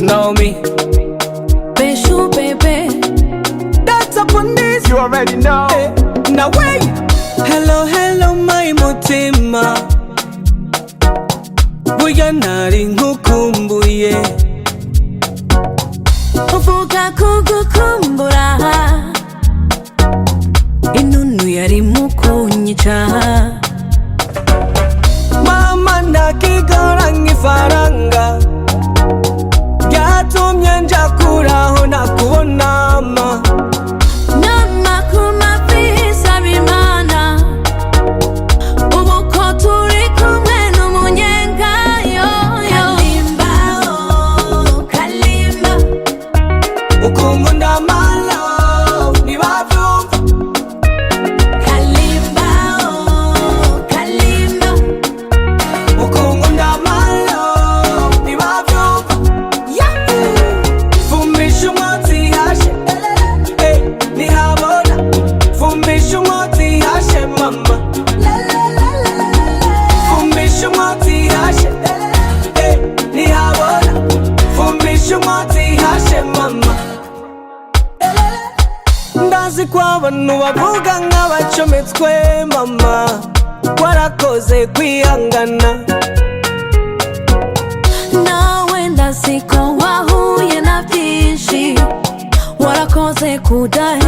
know me. Beshu baby, That's up on this. You already know. Now wait. Hello, hello, my mutima. Buya nari nkukumbuye. uvuga kugukumbura, inunu yari mukunyica. Mama nakigora nk'ifaranga, byatumye nja kuraho nakubonama. Nama kumapisa bimana, ubu ko turi kumwe n'umunyenga yoyo. Kalimba oh, kalimba, Ukunda malo ntibavyumva. kalimba oh, kalimba. Ukunda malo ntibavyumva. Fumisha umwotsi hashe, ntihabona. Fumisha umwotsi hashe mama. Fumisha umwotsi hashe, ntihabona. Fumisha umwotsi hashe mama. Ndazi ko abantu bavuga nk'abacometswe mama, warakoze kwihangana. Nawe ndazi ko wahuye na byinshi, warakoze kudahe